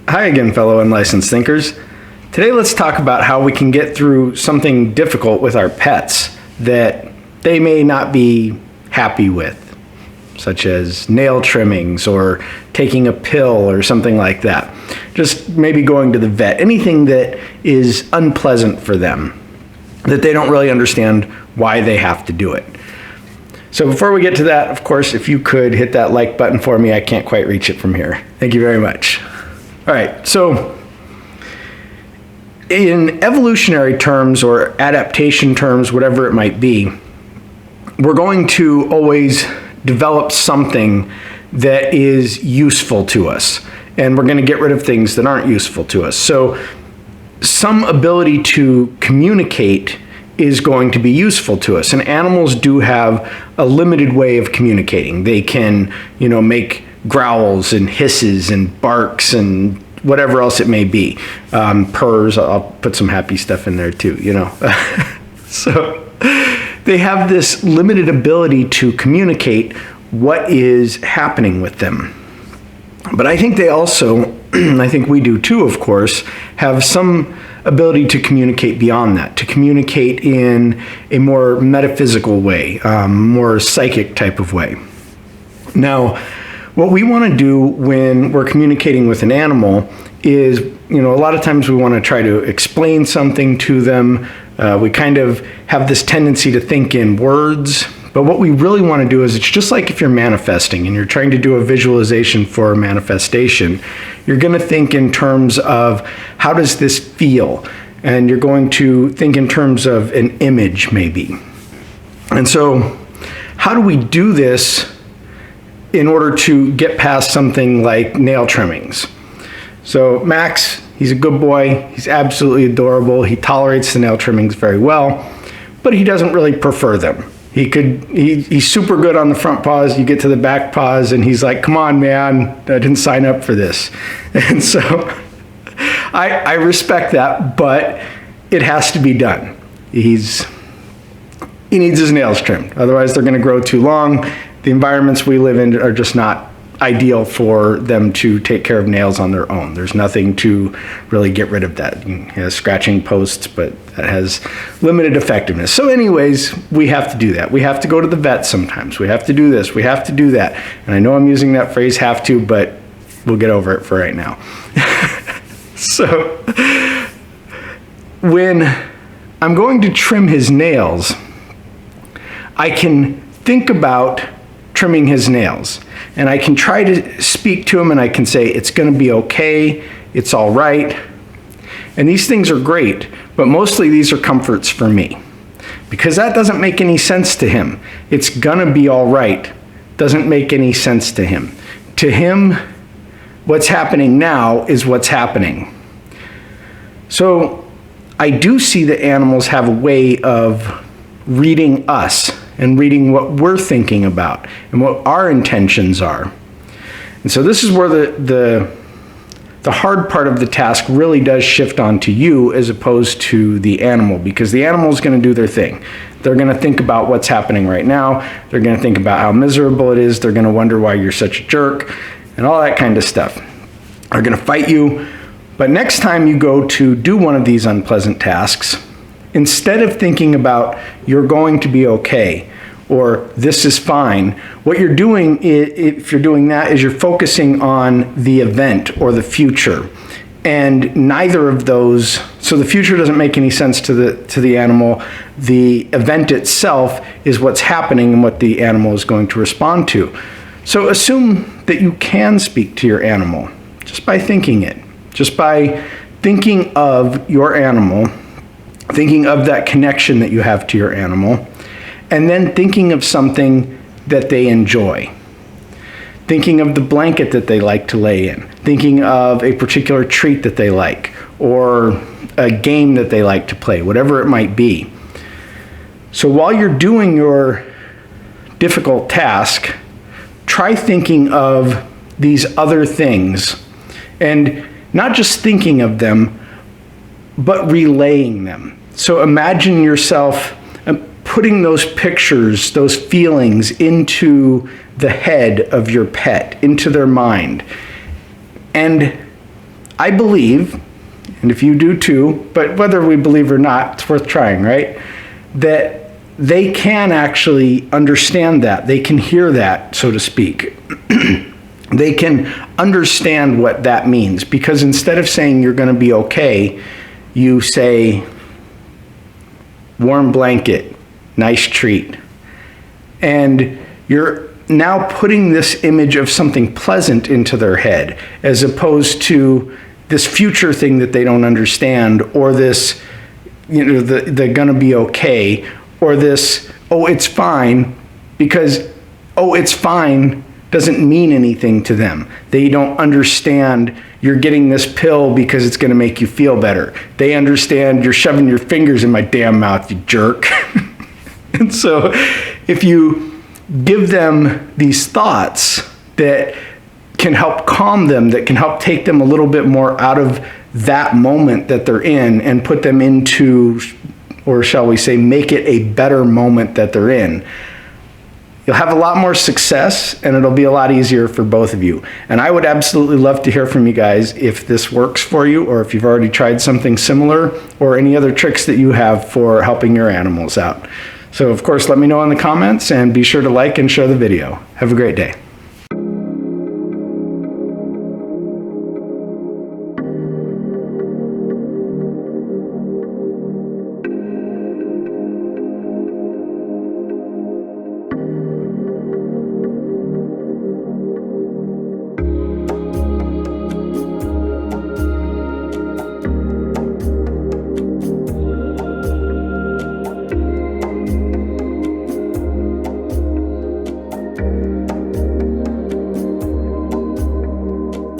Hi again, fellow unlicensed thinkers. Today let's talk about how we can get through something difficult with our pets that they may not be happy with, such as nail trimmings or taking a pill or something like that. Just maybe going to the vet, anything that is unpleasant for them, that they don't really understand why they have to do it. So before we get to that, of course, if you could hit that like button for me, I can't quite reach it from here. Thank you very much. All right, so in evolutionary terms or adaptation terms, whatever it might be, we're going to always develop something that is useful to us, and we're going to get rid of things that aren't useful to us. So some ability to communicate is going to be useful to us, and animals do have a limited way of communicating. They can, make growls and hisses and barks and whatever else it may be. Purrs, I'll put some happy stuff in there too, So they have this limited ability to communicate what is happening with them. But I think they also, I think we do too, of course, have some ability to communicate beyond that, to communicate in a more metaphysical way, more psychic type of way. Now, what we want to do when we're communicating with an animal is, a lot of times we want to try to explain something to them. We kind of have this tendency to think in words, but what we really want to do is, it's just like if you're manifesting and you're trying to do a visualization for a manifestation, you're going to think in terms of how does this feel? And you're going to think in terms of an image maybe. And so how do we do this in order to get past something like nail trimmings? So Max, he's a good boy. He's absolutely adorable. He tolerates the nail trimmings very well, but he doesn't really prefer them. He's super good on the front paws. You get to the back paws and he's like, come on, man, I didn't sign up for this. And so I respect that, but it has to be done. He needs his nails trimmed. Otherwise they're gonna grow too long. The environments we live in are just not ideal for them to take care of nails on their own. There's nothing to really get rid of that. You can scratching posts, but that has limited effectiveness. So anyways, we have to do that. We have to go to the vet sometimes. We have to do this. We have to do that. And I know I'm using that phrase have to, but we'll get over it for right now. So when I'm going to trim his nails, I can think about trimming his nails. And I can try to speak to him and I can say, it's going to be okay, it's all right. And these things are great, but mostly these are comforts for me. Because that doesn't make any sense to him. It's going to be all right doesn't make any sense to him. To him, what's happening now is what's happening. So I do see that animals have a way of reading us and reading what we're thinking about and what our intentions are. And so this is where the hard part of the task really does shift onto you as opposed to the animal, because the animal is going to do their thing. They're going to think about what's happening right now. They're going to think about how miserable it is. They're going to wonder why you're such a jerk and all that kind of stuff. They're going to fight you. But next time you go to do one of these unpleasant tasks, instead of thinking about you're going to be okay or this is fine, what you're doing, if you're doing that, is you're focusing on the event or the future. And neither of those, so the future doesn't make any sense to the animal. The event itself is what's happening and what the animal is going to respond to. So assume that you can speak to your animal just by thinking it, just by thinking of your animal, thinking of that connection that you have to your animal, and then thinking of something that they enjoy. Thinking of the blanket that they like to lay in, thinking of a particular treat that they like, or a game that they like to play, whatever it might be. So while you're doing your difficult task, try thinking of these other things, and not just thinking of them, but relaying them. So imagine yourself putting those pictures, those feelings into the head of your pet, into their mind. And I believe, and if you do too, but whether we believe or not, it's worth trying, right? That they can actually understand that. They can hear that, so to speak. They can understand what that means, because instead of saying you're going to be okay, you say warm blanket, nice treat. And you're now putting this image of something pleasant into their head, as opposed to this future thing that they don't understand, or this, they're gonna be okay, or this, oh, it's fine, because, oh, it's fine doesn't mean anything to them. They don't understand you're getting this pill because it's gonna make you feel better. They understand you're shoving your fingers in my damn mouth, you jerk. And so if you give them these thoughts that can help calm them, that can help take them a little bit more out of that moment that they're in and put them into, or shall we say, make it a better moment that they're in, you'll have a lot more success, and it'll be a lot easier for both of you. And I would absolutely love to hear from you guys if this works for you, or if you've already tried something similar, or any other tricks that you have for helping your animals out. So of course, let me know in the comments, and be sure to like and share the video. Have a great day.